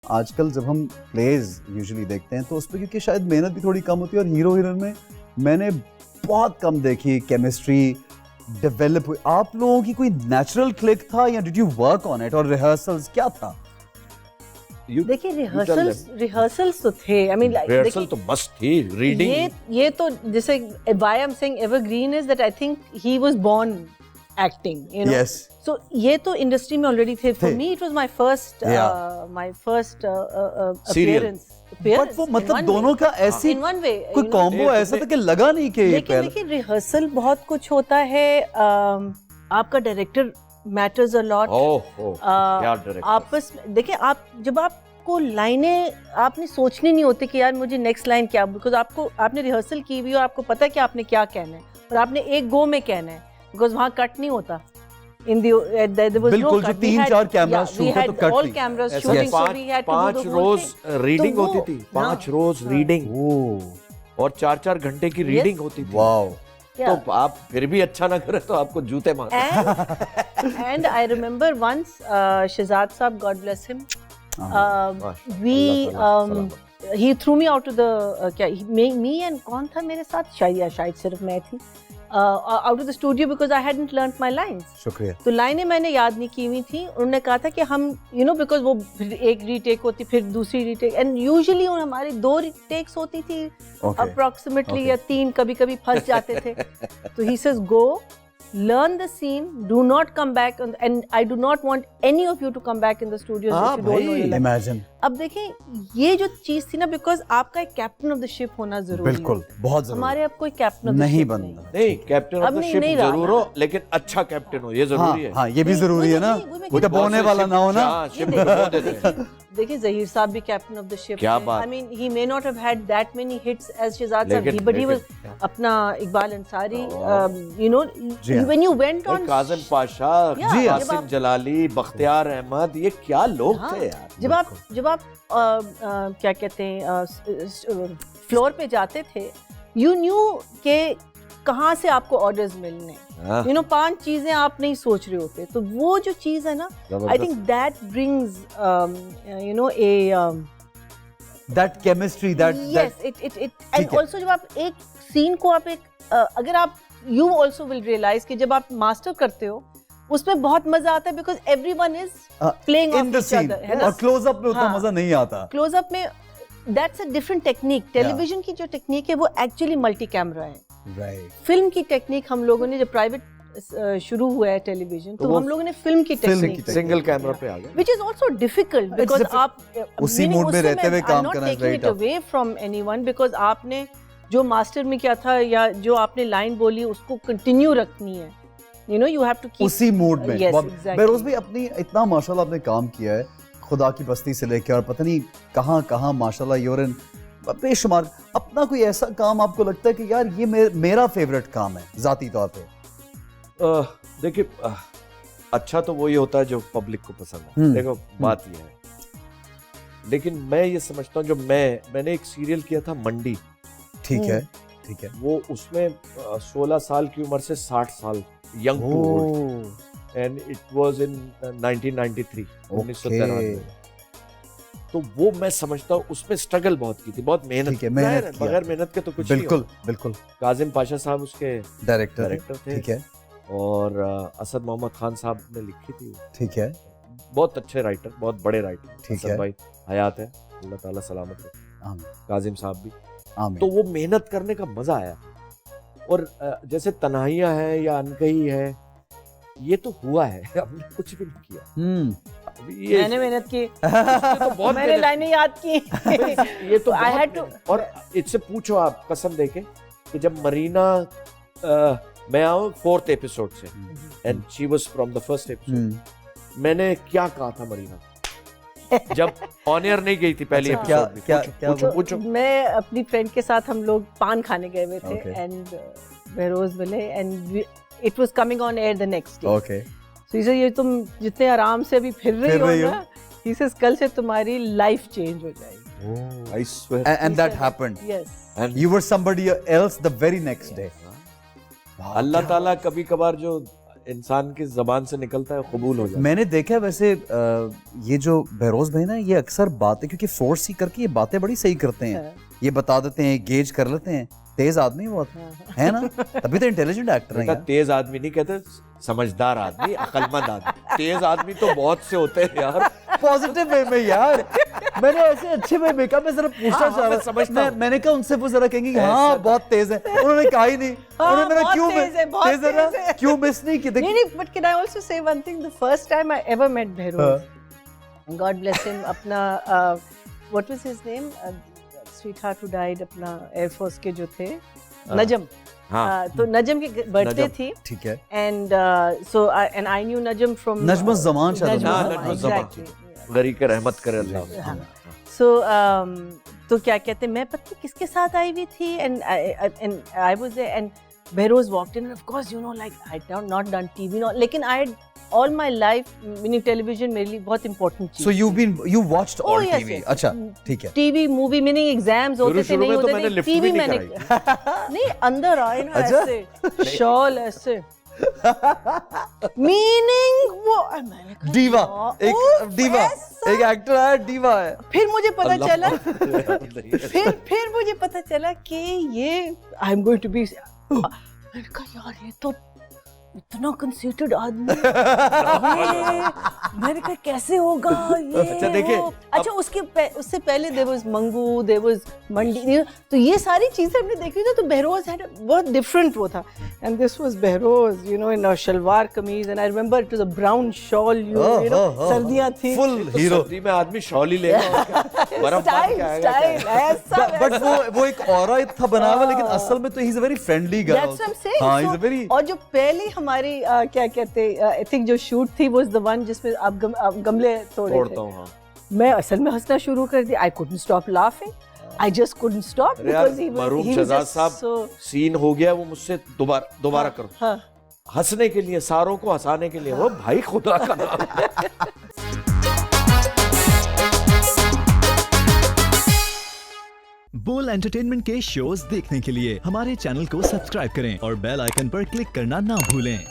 आजकल जब हम प्लेज यूजुअली देखते हैं तो उस पर क्योंकि शायद मेहनत भी थोड़ी कम होती है और हीरो हीरोइन में मैंने बहुत कम देखी केमिस्ट्री डेवलप हुई। आप लोगों की कोई नेचुरल क्लिक था या did you work on it और रिहर्सल्स क्या था? देखिए रिहर्सल्स तो थे। आई मीन रिहर्सल तो मस्त थी। रीडिंग ये तो जैसे why I am saying evergreen is that I think he was born acting, you know. Yes. So ये तो इंडस्ट्री में ऑलरेडी थे। For me it was my first appearance. But वो मतलब दोनों का ऐसी इन वन वे कोई कॉम्बो ऐसा था कि लगा नहीं कि लेकिन देखिए रिहर्सल बहुत कुछ होता है। आपका डायरेक्टर मैटर्स अ लॉट। क्या डायरेक्टर। आपस में देखिए, आप जब आपको लाइनें आपने सोचनी नहीं होती कि यार मुझे नेक्स्ट लाइन क्या, बिकॉज आपने रिहर्सल की हुई और आपको पता है कि आपने क्या कहना है और आपने एक गो में कहना है, बिकॉज वहाँ कट नहीं होता। बिल्कुल, जो 3-4 कैमरा शूट है तो cut all cameras shooting, so we had to do 5 रोज रीडिंग होती थी। 5 रोज रीडिंग और 4-4 घंटे की रीडिंग होती थी। वाओ। तो आप फिर भी अच्छा ना करे तो आपको जूते मारते। And I remember once Shahzad sahab, God bless him, he threw me out to the me and कौन था मेरे साथ, शायद सिर्फ मैं थी, out of the studio because I hadn't learnt my lines. शुक्रिया। तो लाइनें मैंने याद नहीं की हुई थी। उन्होंने कहा था कि हम because वो फिर एक रीटेक होती, फिर दूसरी रीटेक, एंड यूजुअली हमारी 2 रीटेक्स होती थी अप्रोक्सीमेटली, या 3, कभी फंस जाते थे। तो he says go learn the scene, do not come back, and I do not want any of you to come back in the studios if you don't know your lines. Imagine. अब देखें ये जो चीज थी ना, because आपका एक captain of the ship होना जरूरी है। बिल्कुल, बहुत जरूरी। हमारे अब कोई कैप्टन ऑफ द नहीं शिप बनता। नहीं, कैप्टन ऑफ द शिप जरूर हो, लेकिन अच्छा कैप्टन हो, ये जरूरी है। हाँ, ये भी जरूरी है ना, वो तो बोने वाला ना हो ना। देखिए ज़हीर साहब भी कैप्टन ऑफ द शिप। क्या बात। I mean he may not have had that many hits as Shahzad sahab, but he was अपना Iqbal Ansari, you know, when you went on Kazim Pasha, Qasim Jalali, Bakhtiyar Ahmed, ये क्या लोग थे यार। जब आप क्या कहते हैं फ्लोर पे जाते थे, यू न्यू के कहाँ से आपको ऑर्डर्स मिलने, यू नो, 5 चीजें आप नहीं सोच रहे होते। तो वो जो चीज है ना, I think that brings you know that chemistry, that yes it and also जब आप एक सीन को आप अगर आप यू आल्सो विल रियलाइज कि जब आप मास्टर करते हो उसमें बहुत मजा आता है, because everyone is playing of each other, है ना। और क्लोज अप में उतना मजा नहीं आता। क्लोज अप में that's a different technique. Television की जो टेक्निक है वो एक्चुअली मल्टी कैमरा है। राइट। फिल्म की टेक्निक हम लोगों ने जब प्राइवेट शुरू हुआ है टेलीविजन, तो हम लोगों ने फिल्म की टेक्निक सिंगल कैमरा पे आ गए, which is also difficult, because आप उसी मूड में रहते हुए काम करना है। Taking it away from anyone, because आपने जो मास्टर में किया था या जो आपने लाइन बोली उसको कंटिन्यू रखनी है, you know, you have to keep उसी मूड में। yes, exactly. बेरोज भी अपनी इतना माशाल्लाह आपने काम किया है, खुदा की बस्ती से लेकर और पता नहीं कहाँ माशाल्लाह, यूर इन बेशुमार। अपना कोई ऐसा काम आपको लगता है कि यार ये मेरा फेवरेट काम है जाती तौर पे? देखिए, अच्छा तो वही होता है जो पब्लिक को पसंद है। देखो बात ये है, लेकिन मैं ये समझता हूँ, जो मैंने एक सीरियल किया था मंडी, ठीक है, वो उसमें 16 साल की उम्र से 60 साल young to old, and it was in 1993, 1993। तो वो मैं समझता हूँ उसमें स्ट्रगल बहुत की थी, बहुत मेहनत बगैर मेहनत के तो कुछ बिल्कुल बिल्कुल। काजिम पाशा साहब उसके डायरेक्टर थे, ठीक है, और असद मोहम्मद खान साहब ने लिखी थी, ठीक है, बहुत अच्छे राइटर, बहुत बड़े राइटर, ठीक है भाई, हयात है, अल्लाह ताला सलामत रखे, काजिम साहब भी। तो वो मेहनत करने का मजा आया। और जैसे तन्हाइयाँ है या अनकही है, ये तो हुआ है, हमने कुछ भी नहीं किया। मैंने मेहनत की, तो बहुत मैंने लाइनें याद की। ये तो I had to। और इससे पूछो आप कसम देके कि जब मरीना, मैं आऊँ 4th एपिसोड से, and she was from the first episode, मैंने क्या कहा था मरीना जब ऑन एयर नहीं गई थी पहली एपिसोड में? क्या पूछो। मैं अपनी फ्रेंड के साथ हम लोग पान खाने गए हुए थे, एंड बहरोज मिले, and it was coming on air the next day. Okay. So he said ये तुम जितने आराम से अभी फिर रही हो ना, ही सेड कल से तुम्हारी लाइफ चेंज हो जाएगी। I swear. And that happened. Yes. And you were somebody else the very next day. Allah Taala कभी कभार जो इंसान की जबान से निकलता है कबूल हो जाता है। मैंने देखा है वैसे ये जो बहरोज भाई ना, ये अक्सर बातें, क्योंकि फोर्स ही करके ये बातें बड़ी सही करते हैं, ये बता देते हैं, गेज कर लेते हैं। तेज आदमी बहुत है ना, तभी तो इंटेलिजेंट एक्टर है। तेज आदमी नहीं कहते, समझदार आदमी, अक्लमंद आदमी। तेज आदमी तो बहुत से होते हैं यार, पॉजिटिव वे में यार। मैंने ऐसे अच्छे वे में कहा, मैं जरा पूछना चाह रहा था, मैंने कहा उनसे वो जरा कहेंगे हाँ बहुत तेज है, उन्होंने कहा ही नहीं। उन्होंने मेरा क्यों तेज है ना, क्यों मिस नहीं की? नहीं, but can I also say one thing? The first time I ever met Behrouz, God bless him, अपना what was his name? Sweetheart who died, अपना Air Force के जो थे, नजम। तो नजम की बर्थडे थी, ठीक है, and so and I knew Najam from नजमुज़्ज़मान शायद, exactly, गरी के रहमत करे अल्लाह। So तो क्या कहते हैं, मैं पता किसके साथ आई हुई थी, and I was there, and Behrouz walked in, and of course you know like I not done TV, no, लेकिन I had all my life meaning television मेरे लिए बहुत important cheese. So you watched all TV? अच्छा, ठीक है। TV movie meaning exams होते थे, नहीं होते थे, TV मैंने नहीं, अंदर आए ना ऐसे शॉल ऐसे मीनिंग वो डीवा, एक एक्टर है, डीवा है। फिर मुझे पता चला फिर मुझे पता चला कि ये I am going to be, मैंने कहा यार ये तो इतना कंसीडर्ड आदमी मैंने कहा कैसे होगा ये। अच्छा देखिए, अच्छा उससे पहले there was Mangu, there was Mandi, तो ये सारी चीजें हमने देखी थी। तो बहरोज हैड बहुत डिफरेंट वो था, and this was Behroz you know in a shalwar kameez, and I remember it was a brown shawl, you know सर्दियां थी, फुल हीरो। सर्दी में आदमी शॉल ही लेगा, बर्फ बांध के आएगा ऐसा। बट वो एक ऑरा था बना हुआ, लेकिन असल में तो he is a very friendly guy. That's what I am saying. हां, ही इज अ वेरी, और जो पहली हमारी क्या कहते आई थिंक जो शूट थी वाज द वन जिसमें आप गमले तोड़ते थे। हां, मैं असल में हंसना शुरू कर दिया, I couldn't stop laughing, I just couldn't stop because he मरूम शहजाद साहब सीन हो गया, वो मुझसे दोबारा करो। हाँ, हंसने के लिए, सारों को हंसाने के लिए, वो भाई खुदा का नाम। बोल एंटरटेनमेंट के शोज देखने के लिए हमारे चैनल को सब्सक्राइब करें और बेल आइकन पर क्लिक करना ना भूलें।